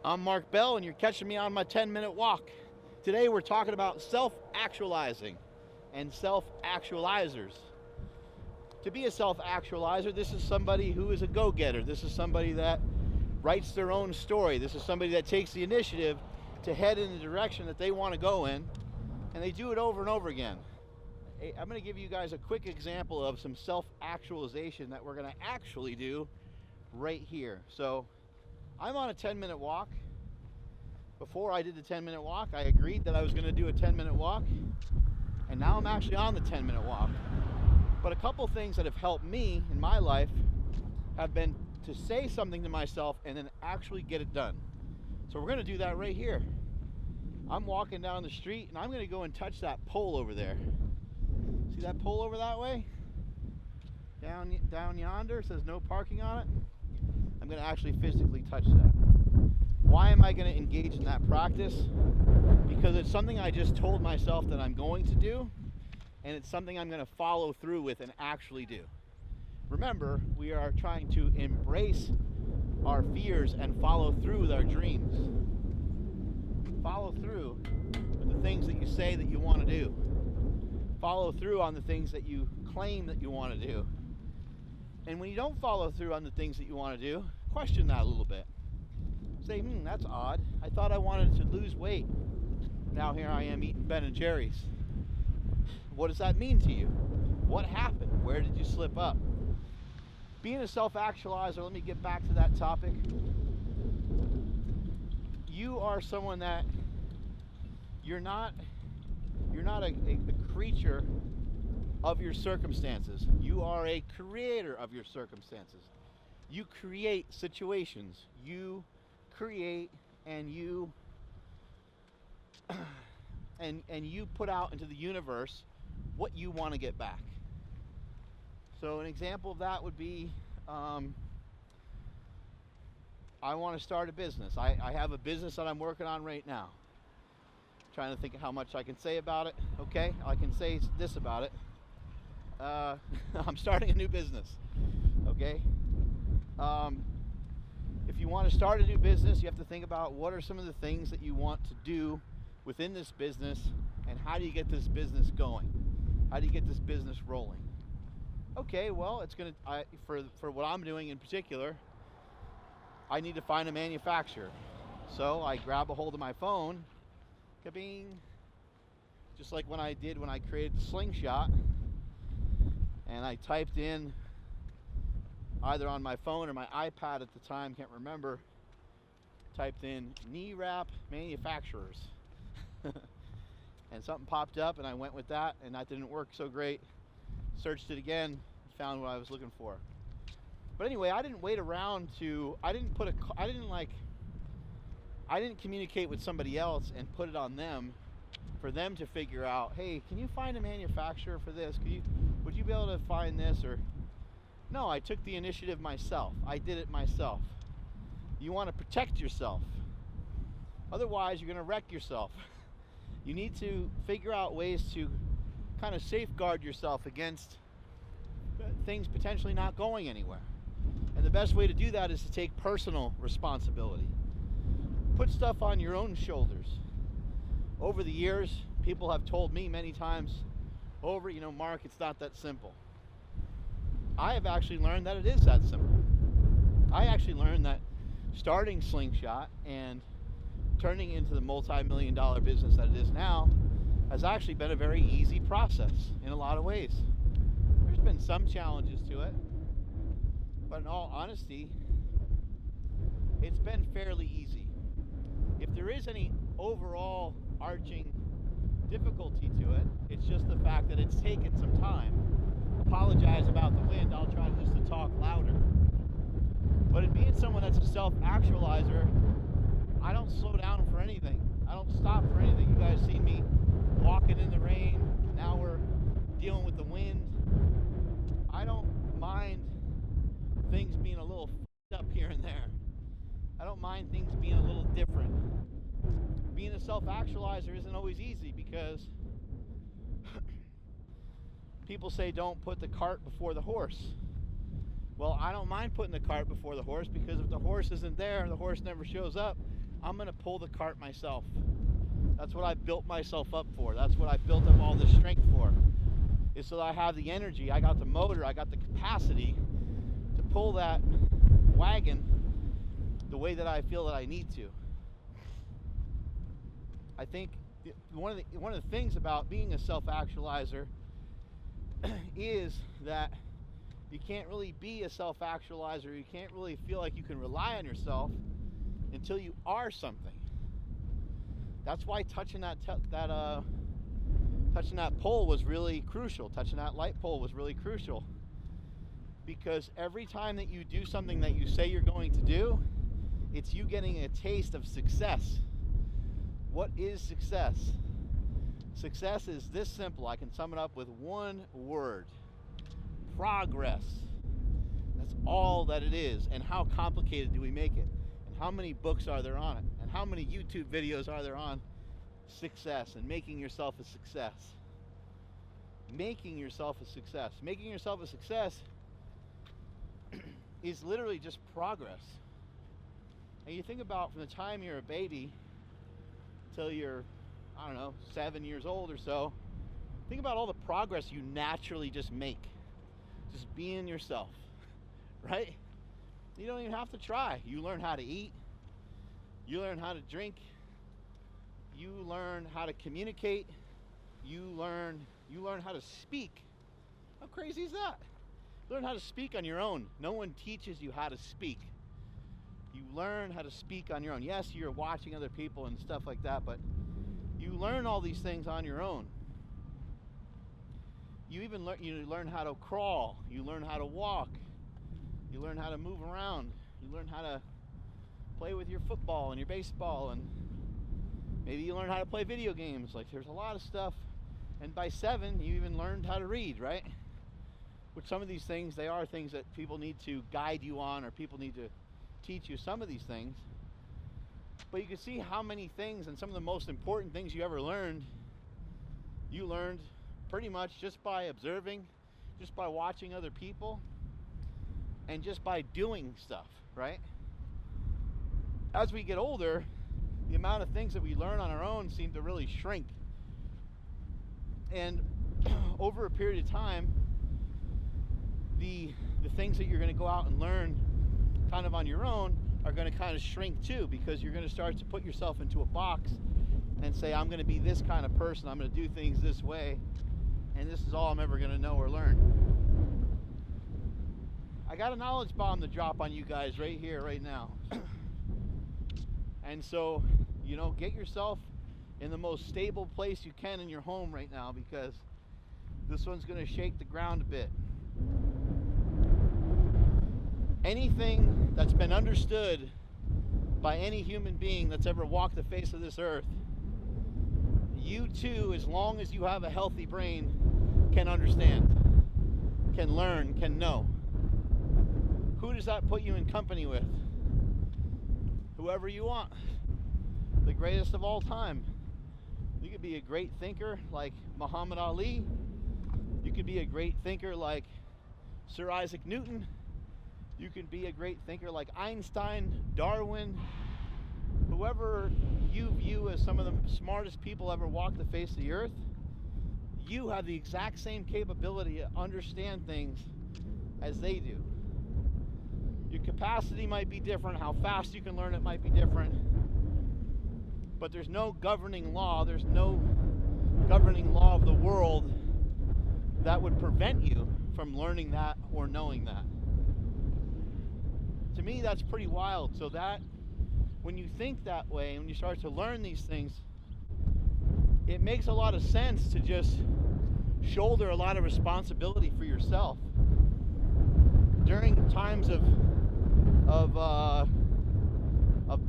I'm Mark Bell, and you're catching me on my 10-minute walk. Today we're talking about self-actualizing and self-actualizers. To be a self-actualizer, this is somebody who is a go-getter. This is somebody that writes their own story. This is somebody that takes the initiative to head in the direction that they want to go in, and they do it over and over again. I'm going to give you guys a quick example of some self-actualization that we're going to actually do right here. So I'm on a 10-minute walk. Before I did the 10-minute walk, I agreed that I was going to do a 10-minute walk, and now I'm actually on the 10-minute walk. But a couple things that have helped me in my life have been to say something to myself and then actually get it done. So we're going to do that right here. I'm walking down the street, and I'm going to go and touch that pole over there. See that pole over that way? Down yonder, it says no parking on it. I'm going to actually physically touch that. Why am I going to engage in that practice? Because it's something I just told myself that I'm going to do, and it's something I'm going to follow through with and actually do. Remember, we are trying to embrace our fears and follow through with our dreams. Follow through with the things that you say that you want to do. Follow through on the things that you claim that you want to do. And when you don't follow through on the things that you want to do, question that a little bit. Say, that's odd. I thought I wanted to lose weight. Now here I am eating Ben and Jerry's. What does that mean to you? What happened? Where did you slip up? Being a self-actualizer, let me get back to that topic. You are someone that you're not a creature of your circumstances. You are a creator of your circumstances. You create situations. You create and you and you put out into the universe what you want to get back. So an example of that would be I want to start a business. I have a business that I'm working on right now. Trying to think of how much I can say about it. Okay, I can say this about it. I'm starting a new business. Okay. If you want to start a new business, you have to think about what are some of the things that you want to do within this business, and how do you get this business going? How do you get this business rolling? Okay, well, it's gonna for what I'm doing in particular, I need to find a manufacturer. So I grab a hold of my phone. Kabing. Just like when I created the Slingshot, and I typed in either on my phone or my iPad at the time, can't remember, typed in knee wrap manufacturers. And something popped up, and I went with that, and that didn't work so great. Searched it again, found what I was looking for. But anyway, I didn't wait around I didn't communicate with somebody else and put it on them for them to figure out, hey, can you find a manufacturer for this? Would you be able to find this? Or no, I took the initiative myself. I did it myself. You want to protect yourself. Otherwise, you're going to wreck yourself. You need to figure out ways to kind of safeguard yourself against things potentially not going anywhere. And the best way to do that is to take personal responsibility. Put stuff on your own shoulders. Over the years, people have told me many times over, Mark, it's not that simple. I have actually learned that it is that simple. I actually learned that starting Slingshot and turning into the multi-million-dollar business that it is now has actually been a very easy process in a lot of ways. There's been some challenges to it, but in all honesty, it's been fairly easy. If there is any overall arching difficulty to it, it's just the fact that it's taken some time. Apologize about the wind, I'll try just to talk louder. But in being someone that's a self-actualizer, I don't slow down for anything. I don't stop for anything. You guys see me walking in the rain. Now we're dealing with the wind. I don't mind things being a little f***ed up here and there. I don't mind things being a little different. Being a self-actualizer isn't always easy because people say don't put the cart before the horse. Well, I don't mind putting the cart before the horse, because if the horse isn't there, the horse never shows up, I'm going to pull the cart myself. That's what I built myself up for. That's what I built up all this strength for. Is so that I have the energy, I got the motor, I got the capacity to pull that wagon the way that I feel that I need to. I think one of the things about being a self-actualizer is that you can't really be a self-actualizer, you can't really feel like you can rely on yourself until you are something. That's why touching that pole was really crucial. Touching that light pole was really crucial. Because every time that you do something that you say you're going to do, it's you getting a taste of success. What is success? Success is this simple. I can sum it up with one word: progress. That's all that it is. And how complicated do we make it? And how many books are there on it? And how many YouTube videos are there on success and making yourself a success? Making yourself a success. Making yourself a success is literally just progress. And you think about from the time you're a baby till you're, I don't know, 7 years old or so, think about all the progress you naturally just make. Just being yourself, right? You don't even have to try. You learn how to eat. You learn how to drink. You learn how to communicate. You learn how to speak. How crazy is that? You learn how to speak on your own. No one teaches you how to speak. You learn how to speak on your own. Yes, you're watching other people and stuff like that, but you learn all these things on your own. You learn how to crawl. You learn how to walk. You learn how to move around. You learn how to play with your football and your baseball, and maybe you learn how to play video games. Like, there's a lot of stuff. And by 7, you even learned how to read, right? Which some of these things, they are things that people need to guide you on, or people need to teach you some of these things. But you can see how many things, and some of the most important things you ever learned, you learned pretty much just by observing, just by watching other people, and just by doing stuff, right? As we get older, the amount of things that we learn on our own seem to really shrink. And over a period of time, the things that you're going to go out and learn kind of on your own are going to kind of shrink too, because you're going to start to put yourself into a box and say, I'm going to be this kind of person, I'm going to do things this way, and this is all I'm ever going to know or learn. I got a knowledge bomb to drop on you guys right here, right now. And so, get yourself in the most stable place you can in your home right now, because this one's going to shake the ground a bit. Anything that's been understood by any human being that's ever walked the face of this earth, you too, as long as you have a healthy brain, can understand, can learn, can know. Who does that put you in company with? Whoever you want. The greatest of all time. You could be a great thinker like Muhammad Ali. You could be a great thinker like Sir Isaac Newton. You can be a great thinker like Einstein, Darwin, whoever you view as some of the smartest people ever walked the face of the earth. You have the exact same capability to understand things as they do. Your capacity might be different, how fast you can learn it might be different, but there's no governing law, there's no governing law of the world that would prevent you from learning that or knowing that. To me, that's pretty wild. So that when you think that way, when you start to learn these things, it makes a lot of sense to just shoulder a lot of responsibility for yourself during times of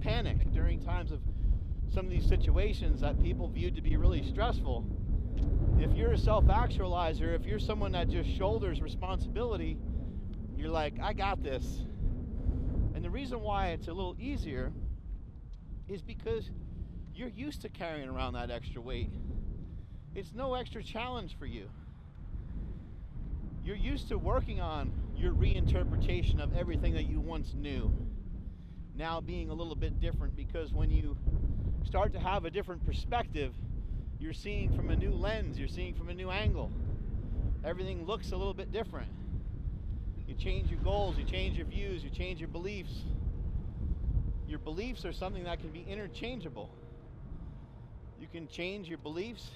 panic, during times of some of these situations that people viewed to be really stressful. If you're a self-actualizer, if you're someone that just shoulders responsibility, you're like, I got this. And the reason why it's a little easier is because you're used to carrying around that extra weight. It's no extra challenge for you. You're used to working on your reinterpretation of everything that you once knew. now being a little bit different, because when you start to have a different perspective, you're seeing from a new lens, you're seeing from a new angle. Everything looks a little bit different. You change your goals, you change your views, you change your beliefs. Your beliefs are something that can be interchangeable. You can change your beliefs,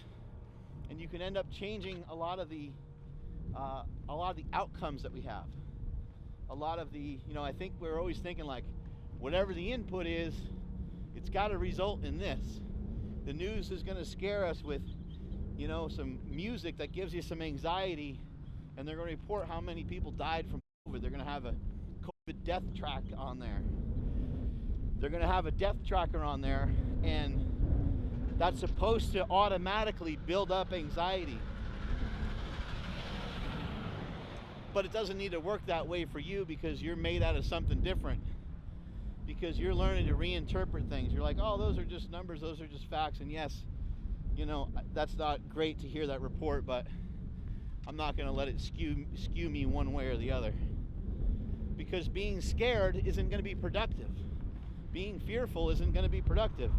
and you can end up changing a lot of the outcomes that we have. A lot of the, I think we're always thinking like, whatever the input is, it's got to result in this. The news is going to scare us with, some music that gives you some anxiety, and they're going to report how many people died from COVID. They're going to have a COVID death track on there. They're going to have a death tracker on there, and that's supposed to automatically build up anxiety. But it doesn't need to work that way for you, because you're made out of something different. Because you're learning to reinterpret things. You're like, oh, those are just numbers, those are just facts. And yes, that's not great to hear that report, but I'm not going to let it skew me one way or the other. Because being scared isn't going to be productive. Being fearful isn't going to be productive.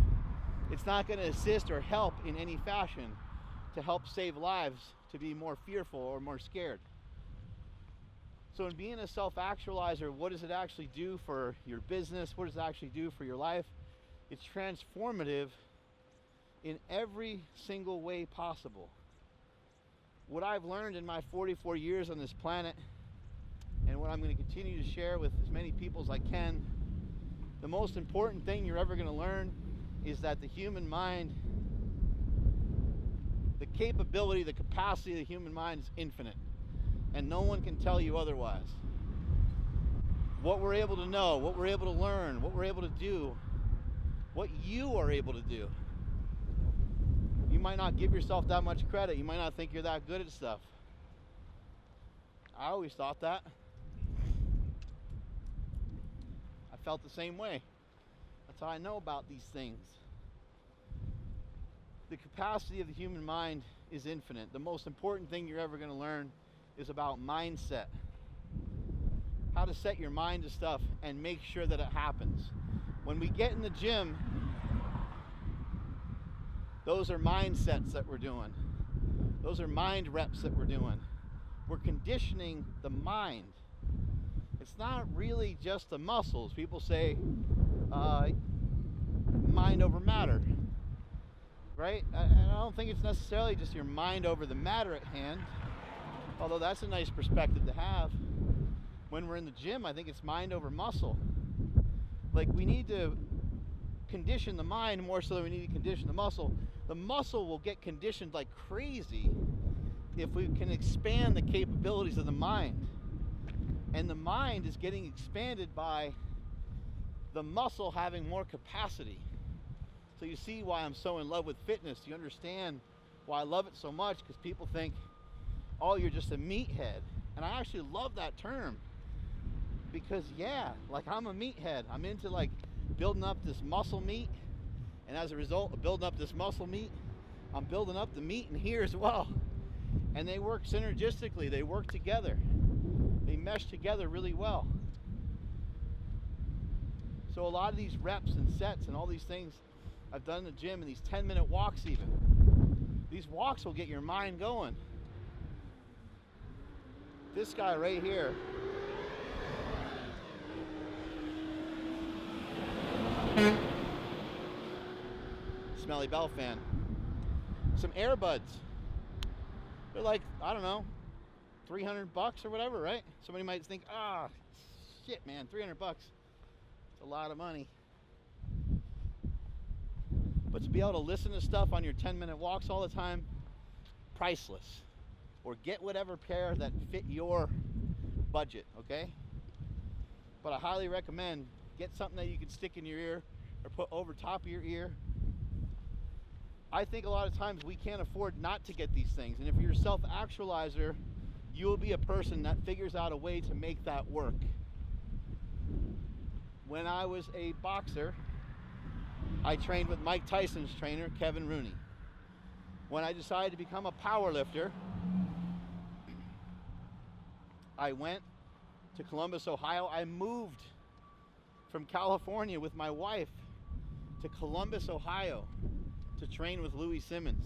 It's not going to assist or help in any fashion to help save lives, to be more fearful or more scared. So in being a self-actualizer, what does it actually do for your business? What does it actually do for your life? It's transformative in every single way possible. What I've learned in my 44 years on this planet, and what I'm going to continue to share with as many people as I can, the most important thing you're ever going to learn is that the human mind, the capability, the capacity of the human mind is infinite. And no one can tell you otherwise. What we're able to know, what we're able to learn, what we're able to do, what you are able to do. You might not give yourself that much credit. You might not think you're that good at stuff. I always thought that. I felt the same way. That's how I know about these things. The capacity of the human mind is infinite. The most important thing you're ever going to learn is about mindset. How to set your mind to stuff and make sure that it happens. When we get in the gym, those are mindsets that we're doing. Those are mind reps that we're doing. We're conditioning the mind. It's not really just the muscles. People say mind over matter, right? I don't think it's necessarily just your mind over the matter at hand. Although that's a nice perspective to have. When we're in the gym, I think it's mind over muscle. Like, we need to condition the mind more so than we need to condition the muscle. The muscle will get conditioned like crazy if we can expand the capabilities of the mind. And the mind is getting expanded by the muscle having more capacity. So you see why I'm so in love with fitness. You understand why I love it so much, because people think, oh, you're just a meathead. And I actually love that term, because I'm a meathead. I'm into building up this muscle meat, and as a result of building up this muscle meat, I'm building up the meat in here as well. And they work synergistically. They work together. They mesh together really well. So a lot of these reps and sets and all these things I've done in the gym, and these 10-minute walks even, these walks will get your mind going. This guy right here, Smelly Bell fan, some earbuds. They're like, I don't know, $300 or whatever, right? Somebody might think, shit, man, $300. It's a lot of money. But to be able to listen to stuff on your 10-minute walks all the time, priceless. Or get whatever pair that fit your budget, okay? But I highly recommend get something that you can stick in your ear or put over top of your ear. I think a lot of times we can't afford not to get these things. And if you're a self-actualizer, you will be a person that figures out a way to make that work. When I was a boxer, I trained with Mike Tyson's trainer, Kevin Rooney. When I decided to become a power lifter, I went to Columbus, Ohio. I moved from California with my wife to Columbus, Ohio to train with Louis Simmons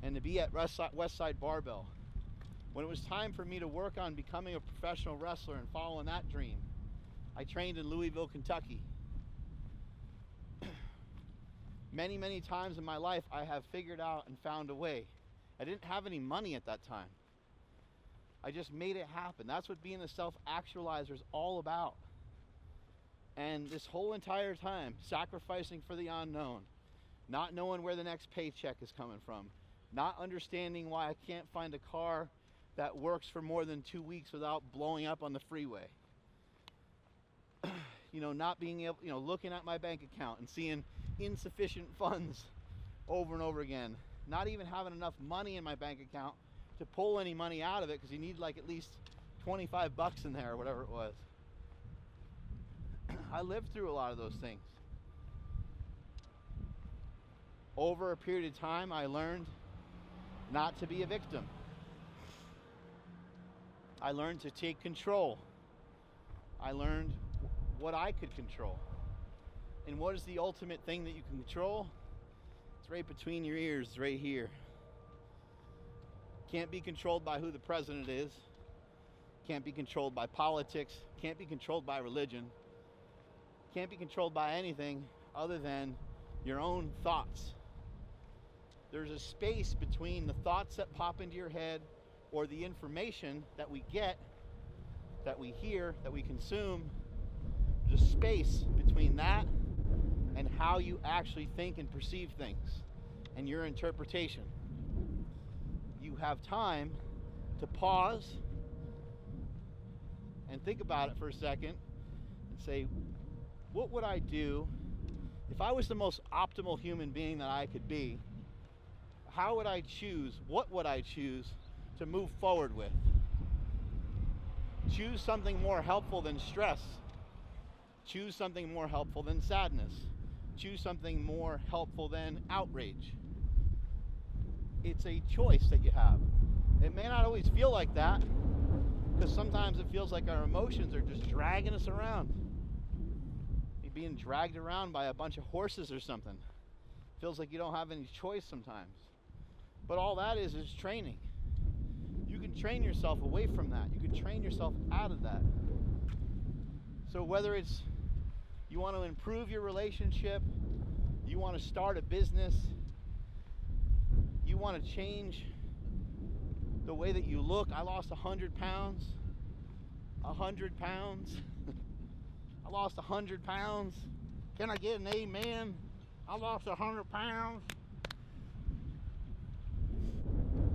and to be at Westside Barbell. When it was time for me to work on becoming a professional wrestler and following that dream, I trained in Louisville, Kentucky. Many, many times in my life, I have figured out and found a way. I didn't have any money at that time. I just made it happen. That's what being a self-actualizer is all about. And this whole entire time, sacrificing for the unknown, not knowing where the next paycheck is coming from, not understanding why I can't find a car that works for more than 2 weeks without blowing up on the freeway. Not being able, looking at my bank account and seeing insufficient funds over and over again. Not even having enough money in my bank account to pull any money out of it because you need like at least 25 bucks in there or whatever it was. I lived through a lot of those things. Over a period of time, I learned not to be a victim. I learned to take control. I learned what I could control. And what is the ultimate thing that you can control? It's right between your ears, right here. Can't be controlled by who the president is. Can't be controlled by politics. Can't be controlled by religion. Can't be controlled by anything other than your own thoughts. There's a space between the thoughts that pop into your head or the information that we get, that we hear, that we consume. There's a space between that and how you actually think and perceive things and your interpretation. You have time to pause and think about it for a second and say, what would I do if I was the most optimal human being that I could be? How would I choose? What would I choose to move forward with? Choose something more helpful than stress. Choose something more helpful than sadness. Choose something more helpful than outrage. It's a choice that you have. It may not always feel like that, because sometimes it feels like our emotions are just dragging us around. You're being dragged around by a bunch of horses or something. Feels like you don't have any choice sometimes. But all that is training. You can train yourself away from that. You can train yourself out of that. So whether it's you want to improve your relationship, you want to start a business, you want to change the way that you look. I lost 100 pounds. 100 pounds. I lost 100 pounds. Can I get an amen? I lost 100 pounds.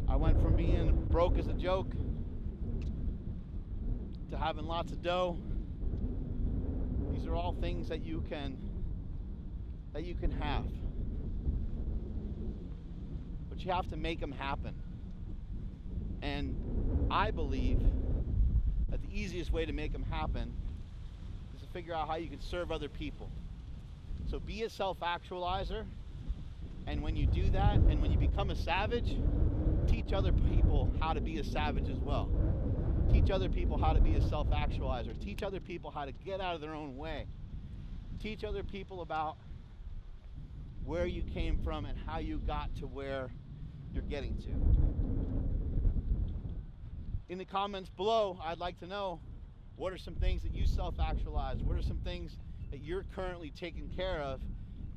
I went from being broke as a joke to having lots of dough. These are all things that you can have. But you have to make them happen. And I believe that the easiest way to make them happen is to figure out how you can serve other people. So be a self-actualizer, and when you do that, and when you become a savage, teach other people how to be a savage as well. Teach other people how to be a self-actualizer. Teach other people how to get out of their own way. Teach other people about where you came from and how you got to where you're getting to. In the comments below, I'd like to know, what are some things that you self-actualize? What are some things that you're currently taking care of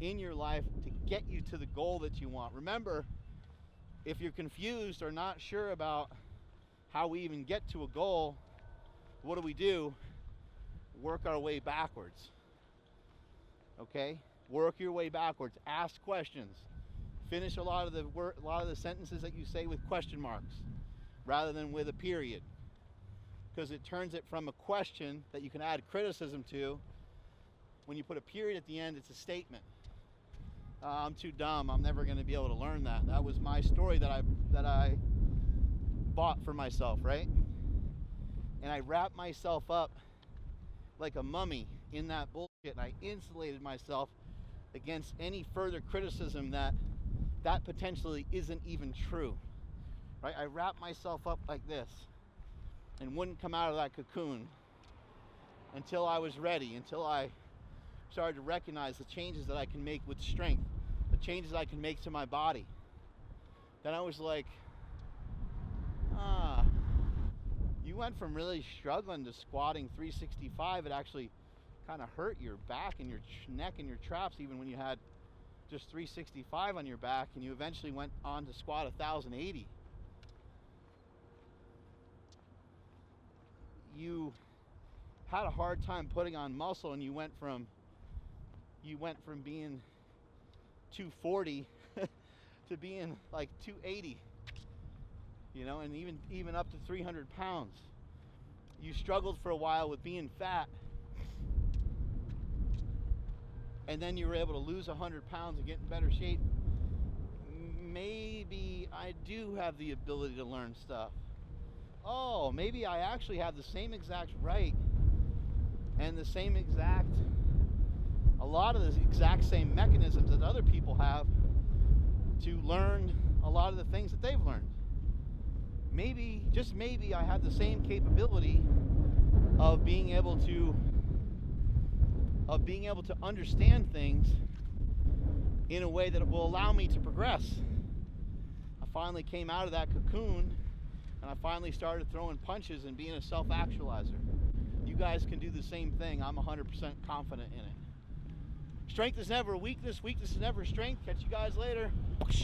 in your life to get you to the goal that you want? Remember, if you're confused or not sure about how we even get to a goal, what do? Work our way backwards. Okay? Work your way backwards. Ask questions. Finish a lot of the sentences that you say with question marks rather than with a period, because it turns it from a question that you can add criticism to. When you put a period at the end, it's a statement. I'm too dumb. I'm never going to be able to learn that. That was my story that I bought for myself, right? And I wrapped myself up like a mummy in that bullshit, and I insulated myself against any further criticism that potentially isn't even true, right? I wrapped myself up like this and wouldn't come out of that cocoon. until I was ready, until I started to recognize the changes that I can make with strength, the changes I can make to my body. Then I was like, you went from really struggling to squatting 365. It actually kind of hurt your back and your neck and your traps even when you had just 365 on your back, and you eventually went on to squat 1,080. You had a hard time putting on muscle, and you went from being 240 to being like 280, you know, and even up to 300 pounds. You struggled for a while with being fat, and then you were able to lose 100 pounds and get in better shape. Maybe I do have the ability to learn stuff. Oh, maybe I actually have the same exact right and the same exact, a lot of the exact same mechanisms that other people have to learn a lot of the things that they've learned. Maybe, just maybe, I have the same capability of being able to understand things in a way that will allow me to progress. I finally came out of that cocoon, and I finally started throwing punches and being a self-actualizer. You guys can do the same thing. I'm 100% confident in it. Strength is never weakness. Weakness is never strength. Catch you guys later.